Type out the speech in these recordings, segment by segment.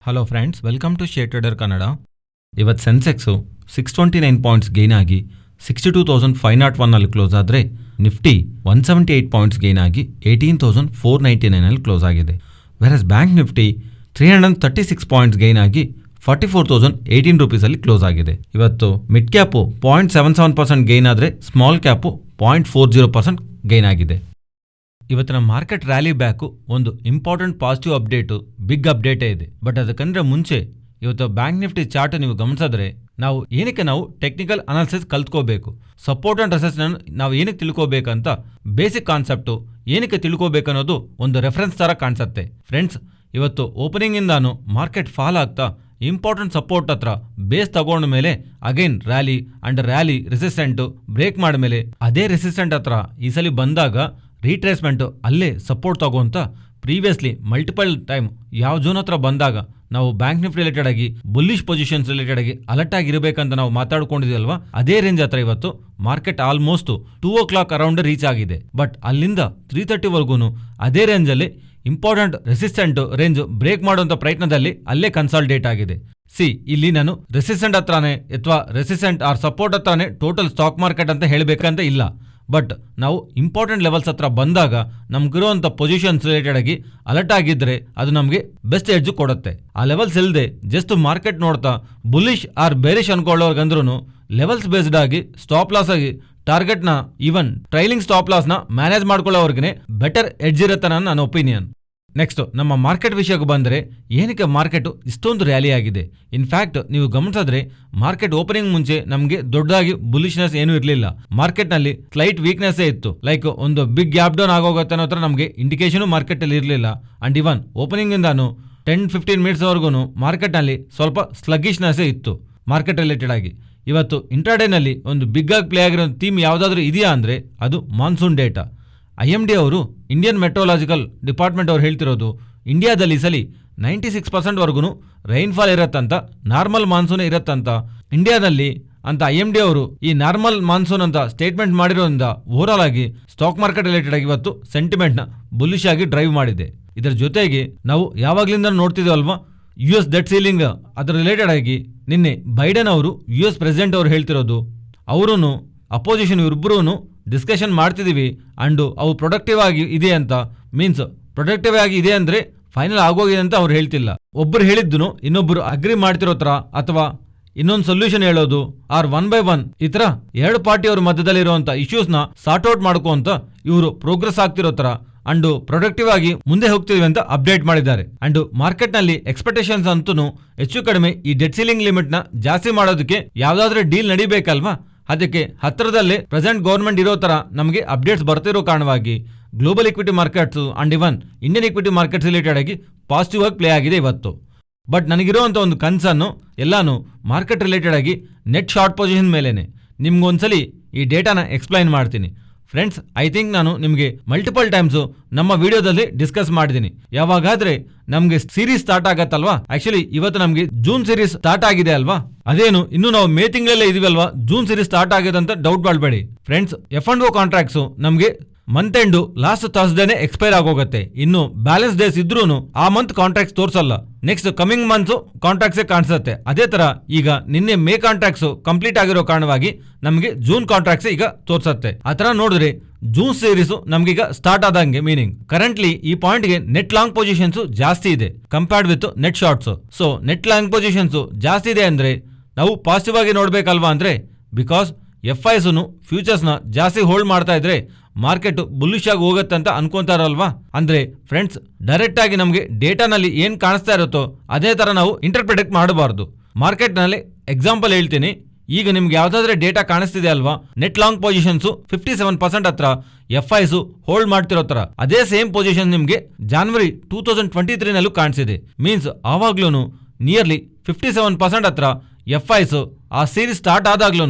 Hello friends, welcome to share trader Kannada. ಇವತ್ತು Sensex 629 points gain ಆಗಿ 62,501 close ಆದರೆ Nifty 178 points gain ಆಗಿ 18,499 close ಆಗಿದೆ. Virus bank Nifty 336 points gain ಆಗಿ 44,018 ರೂಪೀಸಲ್ಲಿ close ಆಗಿದೆ. ಇವತ್ತು ಮಿಡ್ ಕ್ಯಾಪು 0.77% ಗೇನ್ ಆದರೆ ಸ್ಮಾಲ್ ಕ್ಯಾಪು 0.40% ಗೇನ್ ಆಗಿದೆ. ಇವತ್ತಿನ ಮಾರ್ಕೆಟ್ ರ್ಯಾಲಿ ಬ್ಯಾಕು ಒಂದು ಇಂಪಾರ್ಟೆಂಟ್ ಪಾಸಿಟಿವ್ ಅಪ್ಡೇಟು, ಬಿಗ್ ಅಪ್ಡೇಟೇ ಇದೆ. ಬಟ್ ಅದಕ್ಕಂದ್ರೆ ಮುಂಚೆ ಇವತ್ತು ಬ್ಯಾಂಕ್ ನಿಫ್ಟಿ ಚಾರ್ಟ್ ನೀವು ಗಮನಿಸಿದ್ರೆ ನಾವು ಟೆಕ್ನಿಕಲ್ ಅನಾಲಿಸಿಸ್ ಕಲ್ತ್ಕೋಬೇಕು. ಸಪೋರ್ಟ್ ಅಂಡ್ ರೆಸಿಸ್ಟೆನ್ಸ್ ನಾವು ಏನಕ್ಕೆ ತಿಳ್ಕೋಬೇಕಂತ ಬೇಸಿಕ್ ಕಾನ್ಸೆಪ್ಟು ಏನಕ್ಕೆ ತಿಳ್ಕೋಬೇಕನ್ನೋದು ಒಂದು ರೆಫರೆನ್ಸ್ ಥರ ಕಾಣಿಸುತ್ತೆ. ಫ್ರೆಂಡ್ಸ್, ಇವತ್ತು ಓಪನಿಂಗಿಂದಾನು ಮಾರ್ಕೆಟ್ ಫಾಲ್ ಆಗ್ತಾ ಇಂಪಾರ್ಟೆಂಟ್ ಸಪೋರ್ಟ್ ಹತ್ರ ಬೇಸ್ ತಗೊಂಡ ಮೇಲೆ ಅಗೈನ್ ರ್ಯಾಲಿ ರೆಸಿಸ್ಟೆಂಟು ಬ್ರೇಕ್ ಮಾಡಿದ್ಮೇಲೆ ಅದೇ ರೆಸಿಸ್ಟೆಂಟ್ ಹತ್ರ ಈ ಸಲ ಬಂದಾಗ ರೀಟ್ರೇಸ್ಮೆಂಟು ಅಲ್ಲೇ ಸಪೋರ್ಟ್ ತಗೋಂತ ಪ್ರೀವಿಯಸ್ಲಿ ಮಲ್ಟಿಪಲ್ ಟೈಮ್ ಯಾವ ಜೋನ್ ಹತ್ರ ಬಂದಾಗ ನಾವು ಬ್ಯಾಂಕ್ ನಿಫ್ಟಿ ರಿಲೇಟೆಡ್ ಆಗಿ ಬುಲ್ಲಿಶ್ ಪೊಸಿಷನ್ಸ್ ರಿಲೇಟೆಡ್ ಆಗಿ ಅಲರ್ಟ್ ಆಗಿರಬೇಕಂತ ನಾವು ಮಾತಾಡ್ಕೊಂಡಿದ್ವಲ್ವಾ, ಅದೇ ರೇಂಜ್ ಹತ್ರ ಇವತ್ತು market almost 2 o'clock around reach ಆಗಿದೆ. ಬಟ್ ಅಲ್ಲಿಂದ 3:30ವರೆಗೂ ಅದೇ ರೇಂಜಲ್ಲಿ ಇಂಪಾರ್ಟೆಂಟ್ ರೆಸಿಸ್ಟೆಂಟ್ ರೇಂಜ್ ಬ್ರೇಕ್ ಮಾಡುವಂಥ ಪ್ರಯತ್ನದಲ್ಲಿ ಅಲ್ಲೇ ಕನ್ಸಾಲ್ಟೇಟ್ ಆಗಿದೆ. ಇಲ್ಲಿ ನಾನು ರೆಸಿಸ್ಟೆಂಟ್ ಹತ್ರನೇ ಅಥವಾ ರೆಸಿಸ್ಟೆಂಟ್ ಆರ್ ಸಪೋರ್ಟ್ ಹತ್ರನೇ ಟೋಟಲ್ ಸ್ಟಾಕ್ ಮಾರ್ಕೆಟ್ ಅಂತ ಹೇಳಬೇಕಂತ ಇಲ್ಲ. ಬಟ್ ನಾವು ಇಂಪಾರ್ಟೆಂಟ್ ಲೆವೆಲ್ಸ್ ಹತ್ರ ಬಂದಾಗ ನಮ್ಗಿರುವಂಥ ಪೊಸಿಷನ್ಸ್ ರಿಲೇಟೆಡ್ ಆಗಿ ಅಲರ್ಟ್ ಆಗಿದ್ದರೆ ಅದು ನಮಗೆ ಬೆಸ್ಟ್ ಎಡ್ಜ್ ಕೊಡುತ್ತೆ. ಆ ಲೆವೆಲ್ಸ್ ಇಲ್ಲದೆ ಜಸ್ಟ್ ಮಾರ್ಕೆಟ್ ನೋಡ್ತಾ ಬುಲ್ಲಿಶ್ ಆರ್ ಬೇರಿಶ್ ಅನ್ಕೊಳ್ಳೋರ್ಗಂದ್ರೂ ಲೆವೆಲ್ಸ್ ಬೇಸ್ಡ್ ಆಗಿ ಸ್ಟಾಪ್ ಲಾಸ್ ಆಗಿ ಟಾರ್ಗೆಟ್ನ ಈವನ್ ಟ್ರೈಲಿಂಗ್ ಸ್ಟಾಪ್ ಲಾಸ್ನ ಮ್ಯಾನೇಜ್ ಮಾಡ್ಕೊಳ್ಳೋರ್ಗೆ ಬೆಟರ್ ಎಡ್ಜ್ ಇರುತ್ತೆ ನನ್ನ ಒಪಿನಿಯನ್. ನೆಕ್ಸ್ಟ್ ನಮ್ಮ ಮಾರ್ಕೆಟ್ ವಿಷಯಕ್ಕೆ ಬಂದರೆ ಏನಕ್ಕೆ ಮಾರ್ಕೆಟು ಇಷ್ಟೊಂದು ರ್ಯಾಲಿ ಆಗಿದೆ? ಇನ್ಫ್ಯಾಕ್ಟ್ ನೀವು ಗಮನಿಸಿದ್ರೆ ಮಾರ್ಕೆಟ್ ಓಪನಿಂಗ್ ಮುಂಚೆ ನಮಗೆ ದೊಡ್ಡದಾಗಿ ಬುಲಿಶ್ನೆಸ್ ಏನೂ ಇರಲಿಲ್ಲ. ಮಾರ್ಕೆಟ್ನಲ್ಲಿ ಸ್ಲೈಟ್ ವೀಕ್ನೆಸ್ ಇತ್ತು, ಲೈಕ್ ಒಂದು ಬಿಗ್ ಗ್ಯಾಪ್ ಡೌನ್ ಆಗೋಗುತ್ತೆ ಅನ್ನೋ ಥರ ನಮಗೆ ಇಂಡಿಕೇಶನು ಮಾರ್ಕೆಟಲ್ಲಿ ಇರಲಿಲ್ಲ. ಅಂಡ್ ಇವನ್ ಓಪನಿಂಗಿಂದಾನು 10-15 ಮಿನಿಟ್ಸ್ವರೆಗೂ ಮಾರ್ಕೆಟ್ನಲ್ಲಿ ಸ್ವಲ್ಪ ಸ್ಲಗ್ಗಿಶ್ನೆಸ್ ಇತ್ತು ಮಾರ್ಕೆಟ್ ರಿಲೇಟೆಡ್ ಆಗಿ. ಇವತ್ತು ಇಂಟ್ರಾಡೇನಲ್ಲಿ ಒಂದು ಬಿಗ್ ಆಗಿ ಪ್ಲೇ ಆಗಿರೋ ಥೀಮ್ ಯಾವುದಾದ್ರೂ ಇದೆಯಾ ಅಂದರೆ ಅದು ಮಾನ್ಸೂನ್ ಡೇಟಾ. IMD ಅವರು ಇಂಡಿಯನ್ ಮೆಟ್ರೋಲಾಜಿಕಲ್ ಡಿಪಾರ್ಟ್ಮೆಂಟ್ ಅವ್ರು ಹೇಳ್ತಿರೋದು ಇಂಡಿಯಾದಲ್ಲಿ ಈ ಸಲ 96% ರೈನ್ಫಾಲ್ ಇರತ್ತಂತ, ನಾರ್ಮಲ್ ಮಾನ್ಸೂನ್ ಇರತ್ತಂತ ಇಂಡಿಯಾದಲ್ಲಿ ಅಂತ IMD ಅವರು ಈ ನಾರ್ಮಲ್ ಮಾನ್ಸೂನ್ ಅಂತ ಸ್ಟೇಟ್ಮೆಂಟ್ ಮಾಡಿರೋದ್ರಿಂದ ಓವರಾಲ್ ಆಗಿ ಸ್ಟಾಕ್ ಮಾರ್ಕೆಟ್ ರಿಲೇಟೆಡ್ ಆಗಿ ಇವತ್ತು ಸೆಂಟಿಮೆಂಟ್ನ ಬುಲ್ಲಿಶ್ ಆಗಿ ಡ್ರೈವ್ ಮಾಡಿದೆ. ಇದರ ಜೊತೆಗೆ ನಾವು ಯಾವಾಗಲಿಂದ ನೋಡ್ತಿದ್ದೇವಲ್ವಾ US ಡೆಟ್ ಸೀಲಿಂಗ್, ಅದರ ರಿಲೇಟೆಡ್ ಆಗಿ ನಿನ್ನೆ ಬೈಡನ್ ಅವರು US ಪ್ರೆಸಿಡೆಂಟ್ ಅವರು ಹೇಳ್ತಿರೋದು ಅವರೂ ಅಪೋಸಿಷನ್ ಇಬ್ಬರೂ ಡಿಸ್ಕಷನ್ ಮಾಡ್ತಿದ್ದೀವಿ ಅಂಡು ಅವು ಪ್ರೊಡಕ್ಟಿವ್ ಆಗಿ ಇದೆ ಅಂತ, ಮೀನ್ಸ್ ಪ್ರೊಡಕ್ಟಿವ್ ಆಗಿ ಇದೆ ಅಂದರೆ ಫೈನಲ್ ಆಗೋಗಿದೆ ಅಂತ ಅವ್ರು ಹೇಳ್ತಿಲ್ಲ. ಒಬ್ಬರು ಹೇಳಿದ್ದು ಇನ್ನೊಬ್ಬರು ಅಗ್ರಿ ಮಾಡ್ತಿರೋ ಥರ ಅಥವಾ ಇನ್ನೊಂದು ಸೊಲ್ಯೂಷನ್ ಹೇಳೋದು ಆರ್ 1 by 1 ಈ ಥರ ಎರಡು ಪಾರ್ಟಿಯವ್ರ ಮಧ್ಯದಲ್ಲಿರುವಂಥ ಇಶ್ಯೂಸ್ನ ಸಾರ್ಟ್ ಔಟ್ ಮಾಡ್ಕೊಂತ ಇವರು ಪ್ರೋಗ್ರೆಸ್ ಆಗ್ತಿರೋ ಥರ ಅಂಡು ಪ್ರೊಡಕ್ಟಿವ್ ಆಗಿ ಮುಂದೆ ಹೋಗ್ತೀವಿ ಅಂತ ಅಪ್ಡೇಟ್ ಮಾಡಿದ್ದಾರೆ. ಅಂಡು ಮಾರ್ಕೆಟ್ನಲ್ಲಿ ಎಕ್ಸ್ಪೆಕ್ಟೇಷನ್ಸ್ ಅಂತೂ ಹೆಚ್ಚು ಕಡಿಮೆ ಈ ಡೆಟ್ ಸೀಲಿಂಗ್ ಲಿಮಿಟ್ನ ಜಾಸ್ತಿ ಮಾಡೋದಕ್ಕೆ ಯಾವುದಾದ್ರೂ ಡೀಲ್ ನಡಿಬೇಕಲ್ವಾ, ಅದಕ್ಕೆ ಹತ್ತಿರದಲ್ಲೇ ಪ್ರೆಸೆಂಟ್ ಗೌರ್ಮೆಂಟ್ ಇರೋ ಥರ ನಮಗೆ ಅಪ್ಡೇಟ್ಸ್ ಬರ್ತಿರೋ ಕಾರಣವಾಗಿ global equity markets and even Indian equity markets related ಆಗಿ ಪಾಸಿಟಿವ್ ಆಗಿ ಪ್ಲೇ ಆಗಿದೆ ಇವತ್ತು. ಬಟ್ ನನಗಿರೋವಂಥ ಒಂದು ಕನ್ಸನ್ನು ಎಲ್ಲಾನು ಮಾರ್ಕೆಟ್ ರಿಲೇಟೆಡ್ ಆಗಿ ನೆಟ್ ಶಾರ್ಟ್ ಪೊಸಿಷನ್ ಮೇಲೇನೆ. ನಿಮ್ಗೊಂದ್ಸಲಿ ಈ ಡೇಟಾನ ಎಕ್ಸ್ಪ್ಲೈನ್ ಮಾಡ್ತೀನಿ. ಫ್ರೆಂಡ್ಸ್, ಐ ಥಿಂಕ್ ನಾನು ನಿಮಗೆ ಮಲ್ಟಿಪಲ್ ಟೈಮ್ಸು ನಮ್ಮ ವಿಡಿಯೋದಲ್ಲಿ ಡಿಸ್ಕಸ್ ಮಾಡಿದ್ದೀನಿ. ಯಾವಾಗಾದ್ರೆ ನಮಗೆ ಸೀರೀಸ್ ಸ್ಟಾರ್ಟ್ ಆಗತ್ತಲ್ವಾ, ಆಕ್ಚುಲಿ ಇವತ್ತು ನಮಗೆ ಜೂನ್ ಸೀರೀಸ್ ಸ್ಟಾರ್ಟ್ ಆಗಿದೆ ಅಲ್ವಾ, ಅದೇನು ಇನ್ನು ನಾವು ಮೇ ತಿಂಗಳಲ್ಲೇ ಇದೀವಲ್ವಾ, ಜೂನ್ ಸೀರೀಸ್ ಸ್ಟಾರ್ಟ್ ಆಗಿದೆ ಅಂತ ಡೌಟ್ ಮಾಡಬೇಡಿ. ಫ್ರೆಂಡ್ಸ್, F&O ಕಾಂಟ್ರಾಕ್ಟ್ಸು ನಮಗೆ ಮಂತ್ ಎಂಡು ಲಾಸ್ಟ್ ಥರ್ಸ್ಡೇನೆ ಎಕ್ಸ್ಪೈರ್ ಆಗೋಗುತ್ತೆ. ಇನ್ನು ಬ್ಯಾಲೆನ್ಸ್ ಡೇಸ್ ಇದ್ರೂ ಆ ಮಂತ್ ಕಾಂಟ್ರಾಕ್ಟ್ಸ್ ತೋರಿಸಲ್ಲ, ನೆಕ್ಸ್ಟ್ ಕಮಿಂಗ್ ಮಂತ್ಸು ಕಾಂಟ್ರಾಕ್ಟ್ಸೇ ಕಾಣಿಸುತ್ತೆ. ಅದೇ ತರ ಈಗ ನಿನ್ನೆ ಮೇ ಕಾಂಟ್ರಾಕ್ಟ್ಸು ಕಂಪ್ಲೀಟ್ ಆಗಿರೋ ಕಾರಣವಾಗಿ ನಮಗೆ ಜೂನ್ ಕಾಂಟ್ರಾಕ್ಟ್ಸ್ ಈಗ ತೋರಿಸುತ್ತೆ. ಆ ಥರ ನೋಡಿದ್ರೆ ಜೂನ್ ಸೀರೀಸು ನಮ್ಗೀಗ ಸ್ಟಾರ್ಟ್ ಆದಂಗೆ, ಮೀನಿಂಗ್ ಕರೆಂಟ್ಲಿ ಈ ಪಾಯಿಂಟ್ಗೆ ನೆಟ್ ಲಾಂಗ್ ಪೊಸಿಷನ್ಸ್ ಜಾಸ್ತಿ ಇದೆ compared with net shorts. So net long positions ಜಾಸ್ತಿ ಇದೆ ಅಂದ್ರೆ ನಾವು ಪಾಸಿಟಿವ್ ಆಗಿ ನೋಡ್ಬೇಕಲ್ವಾ, ಅಂದ್ರೆ ಬಿಕಾಸ್ FISನು ಫ್ಯೂಚರ್ಸ್ನ ಜಾಸ್ತಿ ಹೋಲ್ಡ್ ಮಾಡ್ತಾ ಇದ್ರೆ ಮಾರ್ಕೆಟ್ ಬುಲ್ಲಿಶ್ ಆಗಿ ಹೋಗುತ್ತೆ ಅಂತ ಅನ್ಕೊಂತಾರಲ್ವಾ. ಅಂದ್ರೆ ಫ್ರೆಂಡ್ಸ್, ಡೈರೆಕ್ಟ್ ಆಗಿ ನಮಗೆ ಡೇಟಾನಲ್ಲಿ ಏನ್ ಕಾಣಿಸ್ತಾ ಇರುತ್ತೋ ಅದೇ ತರ ನಾವು ಇಂಟರ್ಪ್ರಿಟೆಕ್ಟ್ ಮಾಡಬಾರ್ದು. ಮಾರ್ಕೆಟ್ನಲ್ಲಿ ಎಕ್ಸಾಂಪಲ್ ಹೇಳ್ತೀನಿ, ಈಗ ನಿಮ್ಗೆ ಯಾವ್ದಾದ್ರೆ ಡೇಟಾ ಕಾಣಿಸ್ತಿದೆ ಅಲ್ವಾ, ನೆಟ್ ಲಾಂಗ್ ಪೊಸಿಷನ್ಸು 57% ಹತ್ರ FISು ಹೋಲ್ಡ್ ಮಾಡ್ತಿರೋ ತರ ಅದೇ ಸೇಮ್ ಪೊಸಿಷನ್ ನಿಮ್ಗೆ January 2023ನಲ್ಲೂ ಕಾಣಿಸಿದೆ. ಮೀನ್ಸ್ ಆವಾಗ್ಲೂ ನಿಯರ್ಲಿ 57% ಹತ್ರ FISು ಆ ಸೀರೀಸ್ ಸ್ಟಾರ್ಟ್ ಆದಾಗ್ಲೂ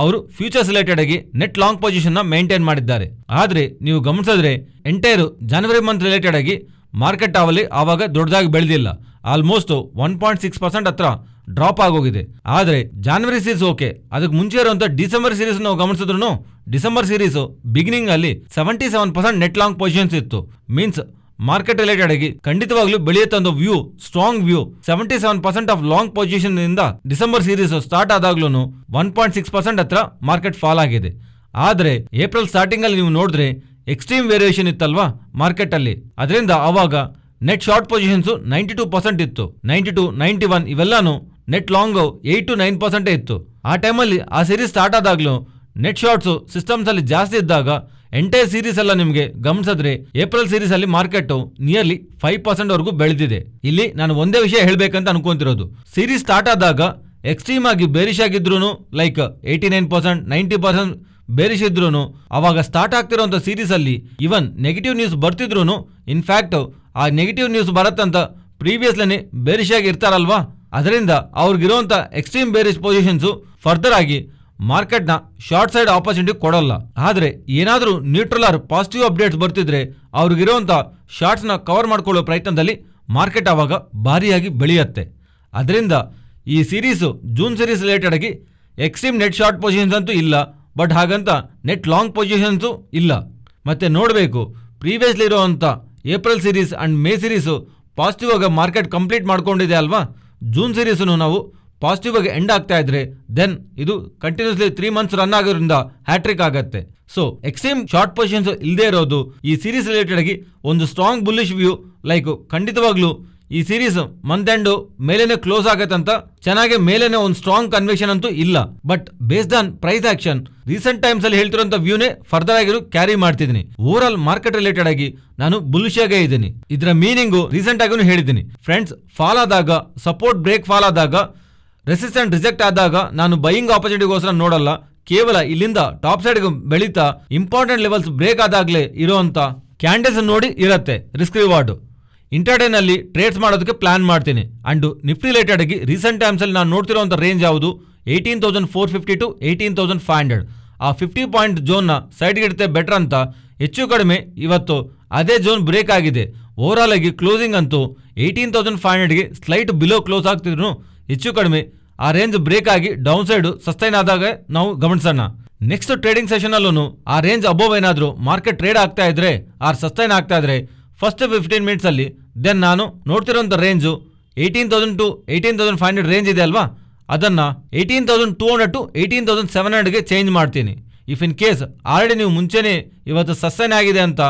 ಅವರು ಫ್ಯೂಚರ್ಸ್ ರಿಲೇಟೆಡ್ ಆಗಿ ನೆಟ್ ಲಾಂಗ್ ಪೊಸಿಷನ್ ನ ಮೇಂಟೈನ್ ಮಾಡಿದ್ದಾರೆ. ಆದ್ರೆ ನೀವು ಗಮನಿಸಿದ್ರೆ ಎಂಟೈರ್ ಜನವರಿ ಮಂತ್ ರಿಲೇಟೆಡ್ ಆಗಿ ಮಾರ್ಕೆಟ್ ಅವಲ್ಲಿ ಆವಾಗ ದೊಡ್ಡದಾಗಿ ಬೆಳೆದಿಲ್ಲ, ಆಲ್ಮೋಸ್ಟ್ 1.6% ಹತ್ರ ಡ್ರಾಪ್ ಆಗೋಗಿದೆ. ಆದ್ರೆ ಜಾನ್ವರಿ ಸೀರೀಸ್ ಓಕೆ, ಅದಕ್ಕೆ ಮುಂಚೆ ಇರುವಂತ ಡಿಸೆಂಬರ್ ಸೀರೀಸ್ ನಾವು ಗಮನಿಸಿದ್ರು ಡಿಸೆಂಬರ್ ಸೀರೀಸ್ ಬಿಗಿನಿಂಗ್ ಅಲ್ಲಿ 77% ನೆಟ್ ಲಾಂಗ್ ಪೊಸಿಷನ್ಸ್ ಇತ್ತು. ಮೀನ್ಸ್ ಮಾರ್ಕೆಟ್ ರಿಲೇಟೆಡ್ ಆಗಿ ಖಂಡಿತವಾಗ್ಲೂ ಬೆಳೆಯುತ್ತೆ ಒಂದು view, strong view. 77% of long position ಇಂದ ಡಿಸೆಂಬರ್ ಸೀರೀಸ್ ಸ್ಟಾರ್ಟ್ ಆದಾಗ್ಲೂ 1.6% ಹತ್ರ ಮಾರ್ಕೆಟ್ ಫಾಲ್ ಆಗಿದೆ. ಆದ್ರೆ ಏಪ್ರಿಲ್ ಸ್ಟಾರ್ಟಿಂಗ್ ಅಲ್ಲಿ ನೀವು ನೋಡಿದ್ರೆ ಎಕ್ಸ್ಟ್ರೀಮ್ ವೇರಿಯೇಷನ್ ಇತ್ತಲ್ವಾ ಮಾರ್ಕೆಟ್ ಅಲ್ಲಿ, ಅದರಿಂದ ಅವಾಗ ನೆಟ್ ಶಾರ್ಟ್ ಪೊಸಿಷನ್ಸ್ 92% ಇತ್ತು. 92, 91 ಇವೆಲ್ಲಾನು ನೆಟ್ ಲಾಂಗ್ 8 to 9% ಇತ್ತು. ಆ ಟೈಮಲ್ಲಿ ಆ ಸೀರೀಸ್ ಸ್ಟಾರ್ಟ್ ಆದಾಗ್ಲೂ ನೆಟ್ ಶಾರ್ಟ್ಸ್ ಸಿಸ್ಟಮ್ಸ್ ಅಲ್ಲಿ ಜಾಸ್ತಿ ಇದ್ದಾಗ ಎಂಟೈರ್ ಸೀರೀಸ್ ಎಲ್ಲ ನಿಮಗೆ ಗಮನಿಸಿದ್ರೆ ಏಪ್ರಿಲ್ ಸೀರೀಸ್ ಅಲ್ಲಿ ಮಾರ್ಕೆಟ್ ನಿಯರ್ಲಿ 5% ವರೆಗೂ ಬೆಳೆದಿದೆ. ಇಲ್ಲಿ ನಾನು ಒಂದೇ ವಿಷಯ ಹೇಳ್ಬೇಕಂತ ಅನ್ಕೊಂತಿರೋದು, ಸೀರೀಸ್ ಸ್ಟಾರ್ಟ್ ಆದಾಗ ಎಕ್ಸ್ಟ್ರೀಮ್ ಆಗಿ ಬೇರಿಶ್ ಆಗಿದ್ರು ಲೈಕ್ 89%, 90% ಬೇರಿಶ್ ಇದ್ರು ಅವಾಗ ಸ್ಟಾರ್ಟ್ ಆಗ್ತಿರೋಂಥ ಸೀರೀಸ್ ಅಲ್ಲಿ ಇವನ್ ನೆಗೆಟಿವ್ ನ್ಯೂಸ್ ಬರ್ತಿದ್ರು ಇನ್ಫ್ಯಾಕ್ಟ್ ಆ ನೆಗೆಟಿವ್ ನ್ಯೂಸ್ ಬರತ್ತಂತ ಪ್ರೀವಿಯಸ್ಲಿ ಬೇರಿಶ್ ಆಗಿ ಇರ್ತಾರಲ್ವಾ, ಅದರಿಂದ ಅವ್ರಿಗಿರುವಂತ ಎಕ್ಸ್ಟ್ರೀಮ್ ಬೇರಿಶ್ ಪೊಸಿಷನ್ಸ್ ಫರ್ದರ್ ಆಗಿ ಮಾರ್ಕೆಟ್ ನ ಶಾರ್ಟ್ ಸೈಡ್ ಆಪರ್ಚುನಿಟಿ ಕೊಡಲ್ಲ. ಆದ್ರೆ ಏನಾದ್ರೂ ನ್ಯೂಟ್ರಲ್ ಆರ್ ಪಾಸಿಟಿವ್ ಅಪ್ಡೇಟ್ಸ್ ಬರ್ತಿದ್ರೆ ಅವ್ರಿಗಿರುವಂತ ಶಾರ್ಟ್ಸ್ ನ ಕವರ್ ಮಾಡ್ಕೊಳ್ಳೋ ಪ್ರಯತ್ನದಲ್ಲಿ ಮಾರ್ಕೆಟ್ ಆವಾಗ ಭಾರಿಯಾಗಿ ಬೆಳೆಯುತ್ತೆ. ಅದರಿಂದ ಈ ಸೀರೀಸ್ ಜೂನ್ ಸೀರೀಸ್ ರಿಲೇಟೆಡ್ ಆಗಿ ಎಕ್ಸ್ಟ್ರೀಮ್ ನೆಟ್ ಶಾರ್ಟ್ ಪೊಸಿಷನ್ಸ್ ಅಂತೂ ಇಲ್ಲ, ಬಟ್ ಹಾಗಂತ ನೆಟ್ ಲಾಂಗ್ ಪೊಸಿಷನ್ಸು ಇಲ್ಲ. ಮತ್ತೆ ನೋಡಬೇಕು ಪ್ರೀವಿಯಸ್ಲಿ ಇರುವಂತ April series and May series positive ಆಗಿ ಮಾರ್ಕೆಟ್ ಕಂಪ್ಲೀಟ್ ಮಾಡ್ಕೊಂಡಿದೆ ಅಲ್ವಾ, ಜೂನ್ ಸೀರೀಸ್ ನಾವು ಪಾಸಿಟಿವ್ ಆಗಿ ಎಂಡ್ ಆಗ್ತಾ ಇದ್ರೆ ದೆನ್ ಇದು ಕಂಟಿನ್ಯೂಸ್ಲಿ 3 months ರನ್ ಆಗೋದ್ರಿಂದ ಹ್ಯಾಟ್ರಿಕ್ ಆಗತ್ತೆ. ಸೊ ಎಕ್ಸ್ಟ್ರೀಮ್ ಶಾರ್ಟ್ ಪೊಸಿಷನ್ಸ್ ಇಲ್ಲದೆ ಇರೋದು ಈ ಸೀರೀಸ್ ರಿಲೇಟೆಡ್ ಆಗಿ ಒಂದು ಸ್ಟ್ರಾಂಗ್ ಬುಲ್ಲಿಶ್ ವ್ಯೂ, ಲೈಕ್ ಖಂಡಿತವಾಗ್ಲೂ ಈ ಸೀರೀಸ್ ಮಂತ್ ಎಂಡ್ ಮೇಲೇನೆ ಕ್ಲೋಸ್ ಆಗತ್ತಂತ ಚೆನ್ನಾಗಿ ಮೇಲೇನೆ ಒಂದು ಸ್ಟ್ರಾಂಗ್ ಕನ್ವಿಕ್ಷನ್ ಅಂತೂ ಇಲ್ಲ. But based on price action recent times ಅಲ್ಲಿ ಹೇಳ್ತಿರೋಂಥ ವ್ಯೂನೇ ಫರ್ದರ್ ಆಗಿರೋ ಕ್ಯಾರಿ ಮಾಡ್ತಿದ್ದೀನಿ. ಓವರ್ ಆಲ್ ಮಾರ್ಕೆಟ್ ರಿಲೇಟೆಡ್ ಆಗಿ ನಾನು ಬುಲ್ಲಿಶ್ ಆಗೇ ಇದ್ದೀನಿ. ಇದರ ಮೀನಿಂಗು ರೀಸೆಂಟ್ ಆಗಿನೂ ಹೇಳಿದ್ದೀನಿ ಫ್ರೆಂಡ್ಸ್. ಫಾಲ್ ಆದಾಗ, ಸಪೋರ್ಟ್ ಬ್ರೇಕ್ ಫಾಲ್ ಆದಾಗ, ರೆಸಿಸ್ಟೆಂಟ್ ರಿಜೆಕ್ಟ್ ಆದಾಗ ನಾನು ಬೈಯಿಂಗ್ ಆಪರ್ಚುನಿಟಿಗೋಸ್ಕರ ನೋಡಲ್ಲ. ಕೇವಲ ಇಲ್ಲಿಂದ ಟಾಪ್ ಸೈಡ್ ಬೆಳೀತಾ ಇಂಪಾರ್ಟೆಂಟ್ ಲೆವೆಲ್ಸ್ ಬ್ರೇಕ್ ಆದಾಗ್ಲೇ ಇರುವಂತ ಕ್ಯಾಂಡಲ್ಸ್ ನೋಡಿ ಇರತ್ತೆ ರಿಸ್ಕ್ ರಿವಾರ್ಡ್. ಇಂಟ್ರಾಡೇ ನಲ್ಲಿ ಟ್ರೇಡ್ಸ್ ಮಾಡೋದಕ್ಕೆ ಪ್ಲಾನ್ ಮಾಡ್ತೀನಿ. ಅಂಡ್ ನಿಫ್ಟಿ ರಿಲೇಟೆಡ್ ಆಗಿ ರೀಸೆಂಟ್ ಟೈಮ್ಸ್ ಅಲ್ಲಿ ನಾನು ನೋಡ್ತಿರುವಂತ ರೇಂಜ್ ಯಾವುದು 18,450 to 18,500. ಆ 50 ಪಾಯಿಂಟ್ ಝೋನ್ ನ ಸೈಡ್ಗೆ ಇಡುತ್ತೆ ಬೆಟರ್ ಅಂತ. ಹೆಚ್ಚು ಕಡಿಮೆ ಇವತ್ತು ಅದೇ ಝೋನ್ ಬ್ರೇಕ್ ಆಗಿದೆ. ಓವರ್ ಆಲ್ ಆಗಿ ಕ್ಲೋಸಿಂಗ್ ಅಂತೂ 18,500ಗೆ ಸ್ಲೈಟ್ ಬಿಲೋ ಕ್ಲೋಸ್ ಆಗ್ತಿದ್ರು. ಹೆಚ್ಚು ಕಡಿಮೆ ಆ ರೇಂಜ್ ಬ್ರೇಕ್ ಆಗಿ ಡೌನ್ ಸೈಡ್ ಸಸ್ಟೈನ್ ಆದಾಗ ನಾವು ಗಮನಿಸೋಣ. ನೆಕ್ಸ್ಟ್ ಟ್ರೇಡಿಂಗ್ ಸೆಷನ್ ಅಲ್ಲೂ ಆ ರೇಂಜ್ ಅಬೋವ್ ಏನಾದ್ರು ಮಾರ್ಕೆಟ್ ಟ್ರೇಡ್ ಆಗ್ತಾ ಇದ್ರೆ ಆರ್ ಸಸ್ಟೈನ್ ಆಗ್ತಾ ಇದ್ರೆ ಫಸ್ಟ್ 15 minutes ಅಲ್ಲಿ ದೆನ್ ನಾನು ನೋಡ್ತಿರೋಂಥ ರೇಂಜು 18,000 to 18,500 ರೇಂಜ್ ಇದೆ ಅಲ್ವಾ, ಅದನ್ನ 18,200 to 18,700ಗೆ ಚೇಂಜ್ ಮಾಡ್ತೀನಿ. ಇಫ್ ಇನ್ ಕೇಸ್ ಆಲ್ರೆಡಿ ನೀವು ಮುಂಚೆನೆ ಇವತ್ತು ಸಸ್ಟೈನ್ ಆಗಿದೆ ಅಂತ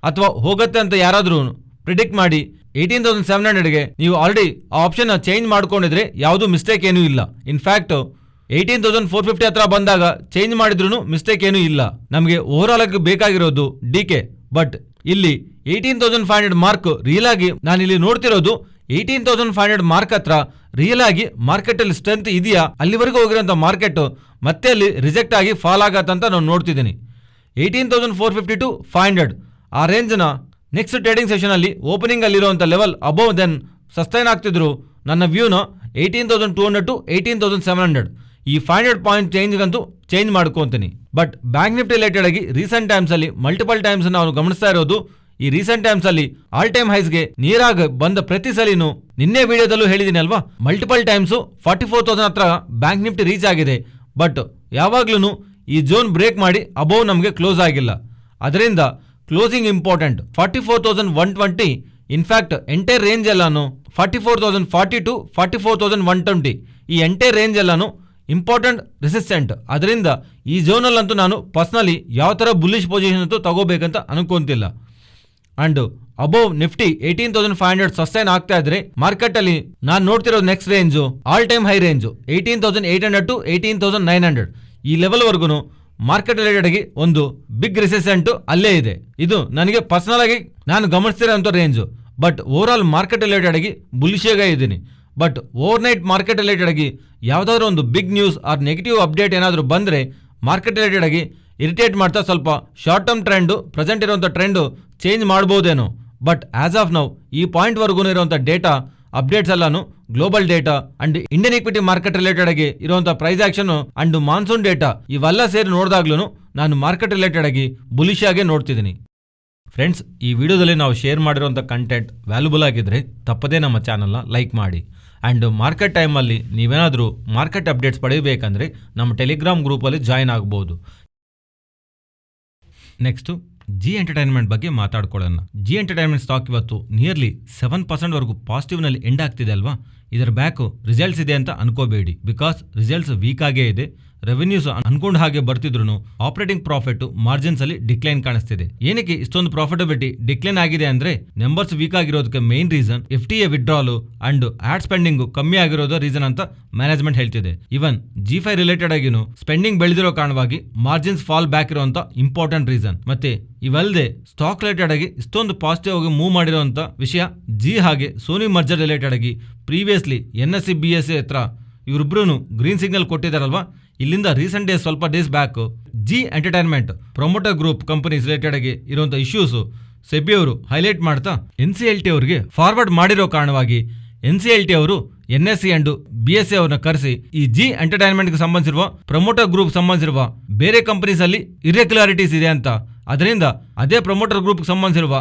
ಅಥವಾ ಹೋಗುತ್ತೆ ಅಂತ ಯಾರಾದ್ರೂ ಪ್ರಿಡಿಕ್ಟ್ ಮಾಡಿ 18,700ಗೆ ನೀವು ಆಲ್ರೆಡಿ ಆ ಆಪ್ಷನ್ ಚೇಂಜ್ ಮಾಡ್ಕೊಂಡಿದ್ರೆ ಯಾವುದು ಮಿಸ್ಟೇಕ್ ಏನೂ ಇಲ್ಲ. ಇನ್ಫ್ಯಾಕ್ಟ್ 18,450 ಹತ್ರ ಬಂದಾಗ ಚೇಂಜ್ ಮಾಡಿದ್ರು ಮಿಸ್ಟೇಕ್ ಏನೂ ಇಲ್ಲ. ನಮಗೆ ಓವರ್ ಆಲ್ ಆಗಿ ಬೇಕಾಗಿರೋದು ಡಿಕೆ. ಬಟ್ ಇಲ್ಲಿ 18,500 ಮಾರ್ಕ್ ರಿಯಲ್ ಆಗಿ ನಾನು ಇಲ್ಲಿ ನೋಡ್ತಿರೋದು 18,500 ಮಾರ್ಕ್ ಹತ್ರ ರಿಯಲ್ ಆಗಿ ಮಾರ್ಕೆಟ್ ಅಲ್ಲಿ ಸ್ಟ್ರೆಂತ್ ಇದೆಯಾ, ಅಲ್ಲಿವರೆಗೂ ಹೋಗಿರೋಂಥ ಮಾರ್ಕೆಟ್ ಮತ್ತೆ ಅಲ್ಲಿ ರಿಜೆಕ್ಟ್ ಆಗಿ ಫಾಲ್ ಆಗತ್ತಂತ ನಾನು ನೋಡ್ತಿದ್ದೀನಿ. 18,450 to 500 ಆ ರೇಂಜ್ ನ ನೆಕ್ಸ್ಟ್ ಟ್ರೇಡಿಂಗ್ ಸೆಷನ್ ಅಲ್ಲಿ ಓಪನಿಂಗ್ ಅಲ್ಲಿರುವಂಥ ಲೆವೆಲ್ ಅಬೋವ್ ದೆನ್ ಸಸ್ಟೈನ್ ಆಗ್ತಿದ್ರು. ನನ್ನ ವ್ಯೂನ 18,200 to 18,700 ಈ 500 ಪಾಯಿಂಟ್ ಚೇಂಜ್ಗಂತೂ ಚೇಂಜ್ ಮಾಡ್ಕೊಂತೀನಿ. ಬಟ್ ಬ್ಯಾಂಕ್ ನಿಫ್ಟಿ ರಿಲೇಟೆಡ್ ಆಗಿ ರೀಸೆಂಟ್ ಟೈಮ್ಸ್ ಅಲ್ಲಿ ಮಲ್ಟಿಪಲ್ ಟೈಮ್ಸ್ ನಾವು ಗಮನಿಸ್ತಾ ಇರೋದು, ಈ ರೀಸೆಂಟ್ ಟೈಮ್ಸ್ ಅಲ್ಲಿ ಆಲ್ ಟೈಮ್ ಹೈಸ್ಗೆ ನೀರಾಗ ಬಂದ ಪ್ರತಿ ಸಲಿನೂ ನಿನ್ನೆ ವಿಡಿಯೋದಲ್ಲೂ ಹೇಳಿದೀನಿ ಅಲ್ವಾ, ಮಲ್ಟಿಪಲ್ ಟೈಮ್ಸ್ 44,000 ಹತ್ರ ಬ್ಯಾಂಕ್ ನಿಫ್ಟಿ ರೀಚ್ ಆಗಿದೆ. ಬಟ್ ಯಾವಾಗ್ಲೂ ಈ ಝೋನ್ ಬ್ರೇಕ್ ಮಾಡಿ ಅಬೋವ್ ನಮಗೆ ಕ್ಲೋಸ್ ಆಗಿಲ್ಲ. ಅದರಿಂದ closing important. 44,120 in fact entire range ಎಲ್ಲಾನು 44,040 to 44,120 ಈ ಎಂಟೈರ್ ರೇಂಜ್ ಎಲ್ಲಾನು ಇಂಪಾರ್ಟೆಂಟ್ ರೆಸಿಸ್ಟೆಂಟ್. ಅದರಿಂದ ಈ ಝೋನಲ್ಲಂತೂ ನಾನು ಪರ್ಸ್ನಲಿ ಯಾವ ಥರ ಬುಲ್ಲಿಶ್ ಪೊಸಿಷನ್ ಅಂತೂ ತಗೋಬೇಕಂತ ಅನ್ಕೊಂತಿಲ್ಲ. ಅಂಡ್ ಅಬೋವ್ ನಿಫ್ಟಿ 18,500 ಸಸ್ಟೈನ್ ಆಗ್ತಾ ಇದ್ರೆ ಮಾರ್ಕೆಟ್ ಅಲ್ಲಿ ನಾನು ನೋಡ್ತಿರೋದು next range all time high range 18,800 to 18,900 ಈ ಲೆವೆಲ್ ವರ್ಗು ಮಾರ್ಕೆಟ್ ರಿಲೇಟೆಡ್ ಆಗಿ ಒಂದು ಬಿಗ್ ರೆಸಿಸ್ಟೆಂಟ್ ಅಲ್ಲೇ ಇದೆ. ಇದು ನನಗೆ ಪರ್ಸನಲ್ ಆಗಿ ನಾನು ಗಮನಿಸ್ತಿರೋಂಥ range. But over all market related ಆಗಿ ಬುಲ್ಲಿಶಾಗೇ ಇದ್ದೀನಿ. But overnight market related ಆಗಿ ಯಾವುದಾದ್ರೂ ಒಂದು big news or negative update ಏನಾದರೂ ಬಂದರೆ ಮಾರ್ಕೆಟ್ ರಿಲೇಟೆಡ್ ಆಗಿ ಇರಿಟೇಟ್ ಮಾಡ್ತಾ ಸ್ವಲ್ಪ ಶಾರ್ಟ್ ಟರ್ಮ್ ಟ್ರೆಂಡು ಪ್ರೆಸೆಂಟ್ ಇರುವಂಥ ಟ್ರೆಂಡು ಚೇಂಜ್ ಮಾಡ್ಬೋದೇನೋ. ಬಟ್ ಆಸ್ ಆಫ್ ನೌ ಈ ಪಾಯಿಂಟ್ವರೆಗೂ ಇರುವಂಥ ಡೇಟಾ ಅಪ್ಡೇಟ್ಸ್ ಎಲ್ಲಾನು global data and Indian equity market related ಆಗಿ ಇರುವಂಥ price action and monsoon data ಇವೆಲ್ಲ ಸೇರಿ ನೋಡಿದಾಗ್ಲೂ ನಾನು ಮಾರ್ಕೆಟ್ ರಿಲೇಟೆಡ್ ಆಗಿ ಬುಲಿಶ್ ಆಗೇ ನೋಡ್ತಿದ್ದೀನಿ. ಫ್ರೆಂಡ್ಸ್, ಈ ವಿಡಿಯೋದಲ್ಲಿ ನಾವು ಶೇರ್ ಮಾಡಿರುವಂಥ ಕಂಟೆಂಟ್ ವ್ಯಾಲ್ಯುಬಲ್ ಆಗಿದ್ರೆ ತಪ್ಪದೇ ನಮ್ಮ ಚಾನಲ್ನ ಲೈಕ್ ಮಾಡಿ. ಆ್ಯಂಡ್ ಮಾರ್ಕೆಟ್ ಟೈಮಲ್ಲಿ ನೀವೇನಾದರೂ ಮಾರ್ಕೆಟ್ ಅಪ್ಡೇಟ್ಸ್ ಪಡೆಯಬೇಕಂದ್ರೆ ನಮ್ಮ ಟೆಲಿಗ್ರಾಮ್ ಗ್ರೂಪಲ್ಲಿ ಜಾಯ್ನ್ ಆಗ್ಬೋದು. ನೆಕ್ಸ್ಟು ಜಿ ಎಂಟರ್ಟೈನ್ಮೆಂಟ್ ಬಗ್ಗೆ ಮಾತಾಡ್ಕೊಳ್ಳೋಣ. ಜಿ ಎಂಟರ್ಟೈನ್ಮೆಂಟ್ ಸ್ಟಾಕ್ ಇವತ್ತು ನಿಯರ್ಲಿ 7% ವರೆಗೂ ಪಾಸಿಟಿವ್ ನಲ್ಲಿ ಎಂಡ್ ಆಗ್ತಿದೆ ಅಲ್ವಾ. ಇದರ ಬ್ಯಾಕ್ ರಿಸಲ್ಟ್ಸ್ ಇದೆ ಅಂತ ಅನ್ಕೋಬೇಡಿ, ಬಿಕಾಸ್ ರಿಸಲ್ಟ್ಸ್ ವೀಕ್ ಆಗೇ ಇದೆ. ರೆವೆನ್ಯೂಸ್ ಅನ್ಕೊಂಡ ಹಾಗೆ ಬರ್ತಿದ್ರು ಆಪರೇಟಿಂಗ್ ಪ್ರಾಫಿಟ್ ಮಾರ್ಜಿನ್ಸ್ ಅಲ್ಲಿ ಡಿಕ್ಲೈನ್ ಕಾಣಿಸ್ತಿದೆ. ಏನಕ್ಕೆ ಇಷ್ಟೊಂದು ಪ್ರಾಫಿಟಬಿಲಿಟಿ ಡಿಕ್ಲೈನ್ ಆಗಿದೆ ಅಂದ್ರೆ ನಂಬರ್ಸ್ ವೀಕ್ ಆಗಿರೋದಕ್ಕೆ main reason 𝐹𝐷A withdrawal and ad spending ಕಮ್ಮಿ ಆಗಿರೋದು ರೀಸನ್ ಅಂತ ಮ್ಯಾನೇಜ್ಮೆಂಟ್ ಹೇಳ್ತಿದೆ. ಇವನ್ G5 ರಿಲೇಟೆಡ್ ಆಗಿನೂ ಸ್ಪೆಂಡಿಂಗ್ ಬೆಳೆದಿರೋ ಕಾರಣವಾಗಿ ಮಾರ್ಜಿನ್ಸ್ ಫಾಲ್ ಬ್ಯಾಕ್ ಇರುವಂತ ಇಂಪಾರ್ಟೆಂಟ್ ರೀಸನ್. ಮತ್ತೆ ಇವಲ್ಲದೆ ಸ್ಟಾಕ್ ರಿಲೇಟೆಡ್ ಆಗಿ ಇಷ್ಟೊಂದು ಪಾಸಿಟಿವ್ ಆಗಿ ಮೂವ್ ಮಾಡಿರುವಂತ ವಿಷಯ ಜಿ ಹಾಗೆ ಸೋನಿ ಮರ್ಜರ್ ರಿಲೇಟೆಡ್ ಆಗಿ ಪ್ರೀವಿಯಸ್ಲಿ NSE BSE ಹತ್ರ ಇವರಿಬ್ರು ಗ್ರೀನ್ ಸಿಗ್ನಲ್ ಕೊಟ್ಟಿದಾರಲ್ವಾ. ಇಲ್ಲಿಂದ ರೀಸೆಂಟ್ ಡೇಸ್ ಸ್ವಲ್ಪ days back G entertainment promoter group companies related ಆಗಿ ಇರುವಂತಹ ಇಶ್ಯೂಸ್ ಸೆಬಿ ಅವರು ಹೈಲೈಟ್ ಮಾಡ್ತಾ NCLT ಅವರಿಗೆ ಫಾರ್ವರ್ಡ್ ಮಾಡಿರೋ ಕಾರಣವಾಗಿ NCLT ಅವರು NSE ಅಂಡ್ BSE ಅವ್ರನ್ನ ಕರೆಸಿ ಈ ಜಿ ಎಂಟರ್ಟೈನ್ಮೆಂಟ್ಗೆ ಸಂಬಂಧಿಸಿರುವ ಪ್ರಮೋಟರ್ ಗ್ರೂಪ್ ಸಂಬಂಧಿಸಿರುವ ಬೇರೆ ಕಂಪನೀಸ್ ಅಲ್ಲಿ ಇರ್ರೆಗ್ಯುಲಾರಿಟೀಸ್ ಇದೆ ಅಂತ, ಅದರಿಂದ ಅದೇ ಪ್ರಮೋಟರ್ ಗ್ರೂಪ್ ಸಂಬಂಧಿಸಿರುವ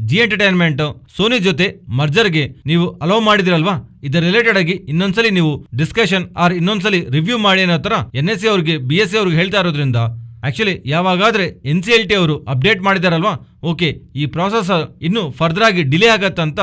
ಜಿ ಎಂಟರ್ಟೈನ್ಮೆಂಟ್ ಸೋನಿ ಜೊತೆ ಮರ್ಜರ್ಗೆ ನೀವು ಅಲೋ ಮಾಡಿದಿರಲ್ವಾ, ಇದರ ರಿಲೇಟೆಡ್ ಆಗಿ ಇನ್ನೊಂದ್ಸಲಿ ನೀವು ಡಿಸ್ಕಷನ್ ಆರ್ ಇನ್ನೊಂದ್ಸಲಿ ರಿವ್ಯೂ ಮಾಡಿ ಅನ್ನೋ ತರ NSE ಅವ್ರಿಗೆ BSE ಅವ್ರಿಗೆ ಹೇಳ್ತಾ ಇರೋದ್ರಿಂದ ಆಕ್ಚುಲಿ ಯಾವಾಗಾದ್ರೆ NCLT ಅವರು ಅಪ್ಡೇಟ್ ಮಾಡಿದಾರಲ್ವಾ, ಓಕೆ ಈ ಪ್ರಾಸೆಸ್ ಇನ್ನೂ ಫರ್ದರ್ ಆಗಿ ಡಿಲೇ ಆಗತ್ತಂತ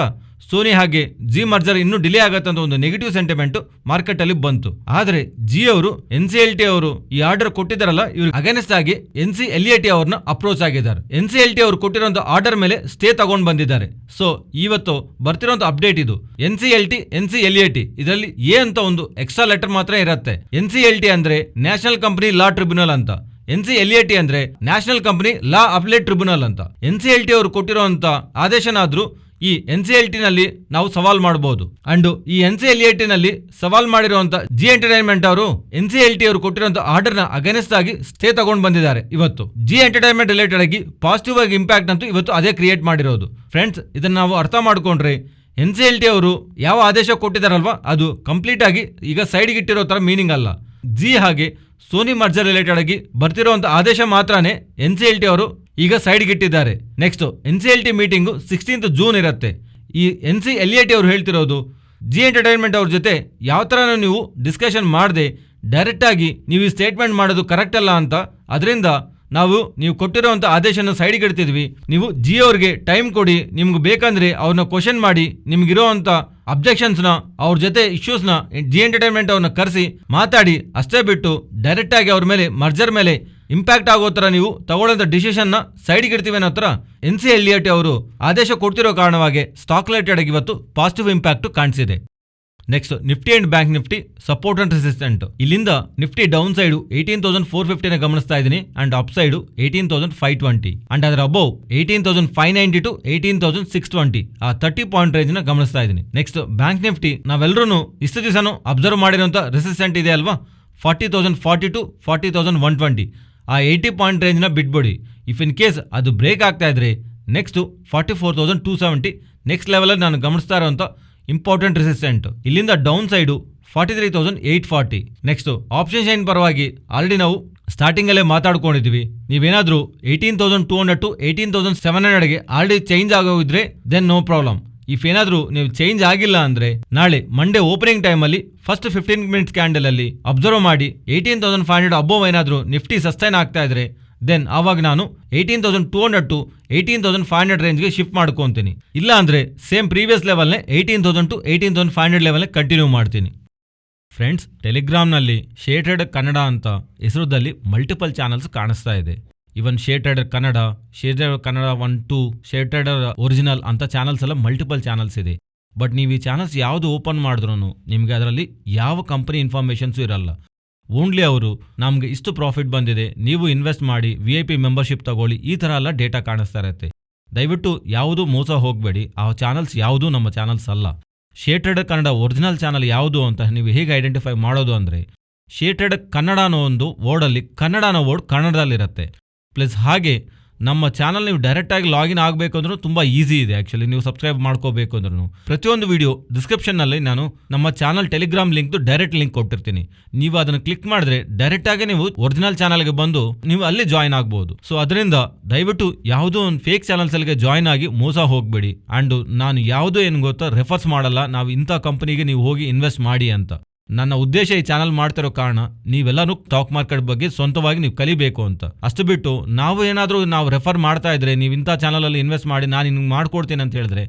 ಸೋನಿ ಹಾಗೆ ಜಿ ಮರ್ಜರ್ ಇನ್ನೂ ಡಿಲೇ ಆಗತ್ತಂತ ಒಂದು ನೆಗೆಟಿವ್ ಸೆಂಟಿಮೆಂಟ್ ಮಾರ್ಕೆಟ್ ಅಲ್ಲಿ ಬಂತು. ಆದ್ರೆ ಜಿ ಅವರು NCLT ಅವರು ಈ ಆರ್ಡರ್ ಕೊಟ್ಟಿದ್ದಾರಲ್ಲ, ಇವ್ರು ಅಗೇನ್ಸ್ಟ್ ಆಗಿ NCLAT ಅವ್ರನ್ನ ಅಪ್ರೋಚ್ ಆಗಿದ್ದಾರೆ. NCLT ಅವರು ಕೊಟ್ಟಿರುವಂತ ಆರ್ಡರ್ ಮೇಲೆ ಸ್ಟೇ ತಗೊಂಡ್ ಬಂದಿದ್ದಾರೆ. ಸೊ ಇವತ್ತು ಬರ್ತಿರೋಂತ ಅಪ್ಡೇಟ್ ಇದು. NCLAT ಇದರಲ್ಲಿ ಎ ಅಂತ ಒಂದು ಎಕ್ಸ್ಟ್ರಾ ಲೆಟರ್ ಮಾತ್ರ ಇರುತ್ತೆ. NCLT ಅಂದ್ರೆ ನ್ಯಾಷನಲ್ ಕಂಪನಿ ಲಾ ಟ್ರಿಬ್ಯುನಲ್ ಅಂತ, NCLAT ಅಂದ್ರೆ ನ್ಯಾಷನಲ್ ಕಂಪನಿ ಲಾ ಅಪ್ಲೇಟ್ ಟ್ರಿಬ್ಯುನಲ್ ಅಂತ. NCLT ಅವರು ಕೊಟ್ಟಿರುವಂತ ಆದೇಶನಾದ್ರೂ ಈ NCLT ನಲ್ಲಿ ನಾವು ಸವಾಲ್ ಮಾಡಬಹುದು. ಅಂಡ್ ಈ NCLAT ನಲ್ಲಿ ಸವಾಲ್ ಮಾಡಿರುವಂತ ಜಿ ಎಂಟರ್ಟೈನ್ಮೆಂಟ್ ಅವರು NCLT ಅವರು ಕೊಟ್ಟಿರುವಂತ ಆರ್ಡರ್ ನ ಅಗೇನ್ಸ್ಟ್ ಆಗಿ ಸ್ಟೇ ತಗೊಂಡ್ ಬಂದಿದ್ದಾರೆ. ಇವತ್ತು ಜಿ ಎಂಟರ್ಟೈನ್ಮೆಂಟ್ ರಿಲೇಟೆಡ್ ಆಗಿ ಪಾಸಿಟಿವ್ ಆಗಿ ಇಂಪ್ಯಾಕ್ಟ್ ಅಂತೂ ಇವತ್ತು ಅದೇ ಕ್ರಿಯೇಟ್ ಮಾಡಿರೋದು. ಫ್ರೆಂಡ್ಸ್, ಇದನ್ನ ನಾವು ಅರ್ಥ ಮಾಡ್ಕೊಂಡ್ರೆ NCLT ಅವರು ಯಾವ ಆದೇಶ ಕೊಟ್ಟಿದಾರಲ್ವಾ ಅದು ಕಂಪ್ಲೀಟ್ ಆಗಿ ಈಗ ಸೈಡ್ಗೆ ಇಟ್ಟಿರೋ ತರ ಮೀನಿಂಗ್ ಅಲ್ಲ. ಜಿ ಹಾಗೆ ಸೋನಿ ಮರ್ಜರ್ ರಿಲೇಟೆಡ್ ಆಗಿ ಬರ್ತಿರುವಂತ ಆದೇಶ ಮಾತ್ರನೇ NCLT ಅವರು ಈಗ ಸೈಡ್ಗೆ ಇಟ್ಟಿದ್ದಾರೆ. Next NCLT meeting 16th June ಇರುತ್ತೆ. ಈ NCLAT ಅವರು ಹೇಳ್ತಿರೋದು ಜಿ ಎಂಟರ್ಟೈನ್ಮೆಂಟ್ ಅವ್ರ ಜೊತೆ ಯಾವ ಥರ ನೀವು ಡಿಸ್ಕಷನ್ ಮಾಡದೆ ಡೈರೆಕ್ಟ್ ಆಗಿ ನೀವು ಈ ಸ್ಟೇಟ್ಮೆಂಟ್ ಮಾಡೋದು ಕರೆಕ್ಟ್ ಅಲ್ಲ ಅಂತ, ಅದರಿಂದ ನೀವು ಕೊಟ್ಟಿರೋಂಥ ಆದೇಶನ ಸೈಡ್ಗೆ ಇಡ್ತಿದ್ವಿ. ನೀವು ಜಿ ಅವ್ರಿಗೆ ಟೈಮ್ ಕೊಡಿ, ನಿಮ್ಗೆ ಬೇಕಂದ್ರೆ ಅವ್ರನ್ನ ಕ್ವಶನ್ ಮಾಡಿ, ನಿಮ್ಗಿರೋಂಥ ಅಬ್ಜೆಕ್ಷನ್ಸ್ನ ಅವ್ರ ಜೊತೆ ಇಶ್ಯೂಸ್ನ ಜಿ ಎಂಟರ್ಟೈನ್ಮೆಂಟ್ ಅವ್ರನ್ನ ಕರೆಸಿ ಮಾತಾಡಿ, ಅಷ್ಟೇ ಬಿಟ್ಟು ಡೈರೆಕ್ಟ್ ಆಗಿ ಅವ್ರ ಮೇಲೆ ಮರ್ಜರ್ ಮೇಲೆ ಇಂಪ್ಯಾಕ್ಟ್ ಆಗೋ ಥರ ನೀವು ತಗೊಳ್ಳೋಂಥ ಡಿಸಿಷನ್ನ ಸೈಡ್ಗೆ ಇಡ್ತೀವಿ ಅನ್ನೋ ಥರ NCLAT ಅವರು ಆದೇಶ ಕೊಡ್ತಿರೋ ಕಾರಣವಾಗಿ ಸ್ಟಾಕ್ ರಿಲೇಟೆಡ್ ಆಗಿ ಇವತ್ತು ಪಾಸಿಟಿವ್ ಇಂಪ್ಯಾಕ್ಟ್ ಕಾಣಿಸಿದೆ. Next Nifty and bank Nifty support and resistant. ಇಲ್ಲಿಂದ ನಿಫ್ಟಿ ಡೌನ್ ಸೈಡ್ 18,450 ಗಮನಿಸ್ತಾ ಇದ್ದೀನಿ ಅಂಡ್ ಅಪ್ ಸೈಡ್ 18,520 ಅಂಡ್ ಅದರ ಅಬೌವ್ 18,590 to 18,620 ಆ 30 ಪಾಯಿಂಟ್ ರೇಂಜ್ ನ ಗಮನಿಸ್ತಾ ಇದ್ದೀನಿ. ನೆಕ್ಸ್ಟ್ ಬ್ಯಾಂಕ್ ನಿಫ್ಟಿ ನಾವೆಲ್ಲರೂ ಇಷ್ಟು ದಿವಸನೂ ಅಬ್ಸರ್ವ್ ಮಾಡಿರುವಂತ ರೆಸಿಸ್ಟೆಂಟ್ ಇದೆ ಅಲ್ವಾ, 40,040 to 40,120 ಆ 80 ಪಾಯಿಂಟ್ ರೇಂಜ್ ನ ಬಿಟ್ಬಿಡಿ. ಇಫ್ ಇನ್ ಕೇಸ್ ಅದು ಬ್ರೇಕ್ ಆಗ್ತಾ ಇದ್ರೆ ನೆಕ್ಸ್ಟ್ 44,270 ನೆಕ್ಸ್ಟ್ ಲೆವೆಲ್ ಅಲ್ಲಿ ನಾನು ಗಮನಿಸ್ತಾ ಇರುವಂತ ಇಂಪಾರ್ಟೆಂಟ್ ರೆಸಿಸ್ಟೆಂಟ್. ಇಲ್ಲಿಂದ down side 43,840. Next option chain ಪರವಾಗಿ ಆಲ್ರೆಡಿ ನಾವು ಸ್ಟಾರ್ಟಿಂಗ್ ಅಲ್ಲೇ ಮಾತಾಡ್ಕೊಂಡಿದ್ವಿ. ನೀವೇನಾದ್ರೂ 18,200 to 18,700ಗೆ ಆಲ್ರೆಡಿ ಚೇಂಜ್ ಆಗೋಗಿದ್ರೆ ದೆನ್ ನೋ ಪ್ರಾಬ್ಲಮ್. ಇಫ್ ಏನಾದ್ರೂ ನೀವು ಚೇಂಜ್ ಆಗಿಲ್ಲ ಅಂದ್ರೆ ನಾಳೆ ಮಂಡೇ ಓಪನಿಂಗ್ ಟೈಮ್ ಅಲ್ಲಿ ಫಸ್ಟ್ 15 ಮಿನಿಟ್ಸ್ ಕ್ಯಾಂಡಲ್ ಅಲ್ಲಿ ಅಬ್ಸರ್ವ್ ಮಾಡಿ 18,500 ಅಬೋವ್ ಏನಾದ್ರೂ ನಿಫ್ಟಿ ಸಸ್ಟೈನ್ ಆಗ್ತಾ ಇದ್ರೆ ದೆನ್ ಆವಾಗ ನಾನು 18,200 to 18,500 ರೇಂಜ್ಗೆ ಶಿಫ್ಟ್ ಮಾಡ್ಕೊತೀನಿ. ಇಲ್ಲ ಅಂದ್ರೆ ಸೇಮ್ ಪ್ರೀವಿಯಸ್ ಲೆವೆಲ್ನೇ 18,000 to 18,500 ಲೆವೆಲ್ನೇ ಕಂಟಿನ್ಯೂ ಮಾಡ್ತೀನಿ. ಫ್ರೆಂಡ್ಸ್, ಟೆಲಿಗ್ರಾಮ್ನಲ್ಲಿ ಶೇರ್ ಟ್ರೇಡರ್ ಕನ್ನಡ ಅಂತ ಹೆಸರುದಲ್ಲಿ ಮಲ್ಟಿಪಲ್ ಚಾನಲ್ಸ್ ಕಾಣಿಸ್ತಾ ಇದೆ. Even share trader Kannada, share trader Kannada 1, 2, share trader original ಅಂತ ಚಾನಲ್ಸ್ ಎಲ್ಲ ಮಲ್ಟಿಪಲ್ ಚಾನಲ್ಸ್ ಇದೆ. ಬಟ್ ನೀವು ಈ ಚಾನಲ್ಸ್ ಯಾವುದು ಓಪನ್ ಮಾಡಿದ್ರೂ ನಿಮಗೆ ಅದರಲ್ಲಿ ಯಾವ ಕಂಪನಿ ಇನ್ಫಾರ್ಮೇಷನ್ಸು ಇರಲ್ಲ. ಓನ್ಲಿ ಅವರು ನಮಗೆ ಇಷ್ಟು ಪ್ರಾಫಿಟ್ ಬಂದಿದೆ, ನೀವು ಇನ್ವೆಸ್ಟ್ ಮಾಡಿ, VIP ಮೆಂಬರ್ಶಿಪ್ ತಗೊಳ್ಳಿ, ಈ ಥರ ಎಲ್ಲ ಡೇಟಾ ಕಾಣಿಸ್ತಾ ಇರುತ್ತೆ. ದಯವಿಟ್ಟು ಯಾವುದು ಮೋಸ ಹೋಗಬೇಡಿ. ಆ ಚಾನಲ್ಸ್ ಯಾವುದೂ ನಮ್ಮ ಚಾನಲ್ಸ್ ಅಲ್ಲ. Share trader Kannada original channel ಯಾವುದು ಅಂತ ನೀವು ಹೇಗೆ ಐಡೆಂಟಿಫೈ ಮಾಡೋದು ಅಂದರೆ, ಶೇರ್ ಟ್ರೇಡರ್ ಕನ್ನಡ ಅನ್ನೋ ಒಂದು ವರ್ಡಲ್ಲಿ ಕನ್ನಡ ಅನ್ನೋ ವರ್ಡ್ ಕನ್ನಡದಲ್ಲಿರುತ್ತೆ. ಪ್ಲಸ್ ಹಾಗೆ ನಮ್ಮ ಚಾನಲ್ ನೀವು ಡೈರೆಕ್ಟಾಗಿ ಲಾಗಿನ್ ಆಗಬೇಕು ಅಂದ್ರೂ ತುಂಬ ಈಸಿ ಇದೆ. ಆ್ಯಕ್ಚುಲಿ ನೀವು ಸಬ್ಸ್ಕ್ರೈಬ್ ಮಾಡ್ಕೋಬೇಕು ಅಂದ್ರೂ ಪ್ರತಿಯೊಂದು ವಿಡಿಯೋ ಡಿಸ್ಕ್ರಿಪ್ಷನ್ನಲ್ಲಿ ನಾನು ನಮ್ಮ ಚಾನಲ್ ಟೆಲಿಗ್ರಾಮ್ ಲಿಂಕ್ದು ಡೈರೆಕ್ಟ್ ಲಿಂಕ್ ಕೊಟ್ಟಿರ್ತೀನಿ. ನೀವು ಅದನ್ನು ಕ್ಲಿಕ್ ಮಾಡಿದ್ರೆ ಡೈರೆಕ್ಟಾಗಿ ನೀವು ಒರಿಜಿನಲ್ ಚಾನಲ್ಗೆ ಬಂದು ನೀವು ಅಲ್ಲಿ ಜಾಯ್ನ್ ಆಗ್ಬೋದು. ಸೊ ಅದರಿಂದ ದಯವಿಟ್ಟು ಯಾವುದೋ ಒಂದು ಫೇಕ್ ಚಾನಲ್ಸಲ್ಲಿಗೆ ಜಾಯ್ನ್ ಆಗಿ ಮೋಸ ಹೋಗಬೇಡಿ. ಆ್ಯಂಡ್ ನಾನು ಯಾವುದೋ ಏನು ಗೊತ್ತಾ ರೆಫರ್ಸ್ ಮಾಡಲ್ಲ, ನಾವು ಇಂಥ ಕಂಪನಿಗೆ ನೀವು ಹೋಗಿ ಇನ್ವೆಸ್ಟ್ ಮಾಡಿ ಅಂತ. ನನ್ನ ಉದ್ದೇಶ ಈ ಚಾನಲ್ ಮಾಡ್ತಿರೋ ಕಾರಣ ನೀವೆಲ್ಲನೂ ಸ್ಟಾಕ್ ಮಾರ್ಕೆಟ್ ಬಗ್ಗೆ ಸ್ವಂತವಾಗಿ ನೀವು ಕಲಿಬೇಕು ಅಂತ. ಅಷ್ಟು ಬಿಟ್ಟು ನಾವು ರೆಫರ್ ಮಾಡ್ತಾ ಇದ್ರೆ ನೀವು ಇಂಥ ಚಾನಲಲ್ಲಿ ಇನ್ವೆಸ್ಟ್ ಮಾಡಿ ನಾನು ನಿಮ್ಗೆ ಮಾಡ್ಕೊಡ್ತೀನಿ ಅಂತ ಹೇಳಿದ್ರೆ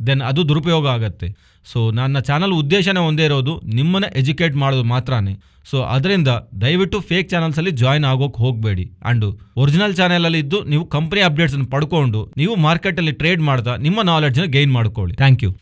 ದೆನ್ ಅದು ದುರುಪಯೋಗ ಆಗುತ್ತೆ. ಸೊ ನನ್ನ ಚಾನಲ್ ಉದ್ದೇಶನೇ ಒಂದೇ ಇರೋದು ನಿಮ್ಮನ್ನು ಎಜುಕೇಟ್ ಮಾಡೋದು ಮಾತ್ರನೇ. ಸೊ ಅದರಿಂದ ದಯವಿಟ್ಟು ಫೇಕ್ ಚಾನಲ್ಸಲ್ಲಿ ಜಾಯ್ನ್ ಆಗೋಕೆ ಹೋಗಬೇಡಿ. ಆ್ಯಂಡ್ ಒರಿಜಿನಲ್ ಚಾನಲಲ್ಲಿ ಇದ್ದು ನೀವು ಕಂಪನಿ ಅಪ್ಡೇಟ್ಸನ್ನು ಪಡ್ಕೊಂಡು ನೀವು ಮಾರ್ಕೆಟಲ್ಲಿ ಟ್ರೇಡ್ ಮಾಡ್ತಾ ನಿಮ್ಮ ನಾಲೆಡ್ಜ್ನ ಗೈನ್ ಮಾಡ್ಕೊಳ್ಳಿ. Thank you.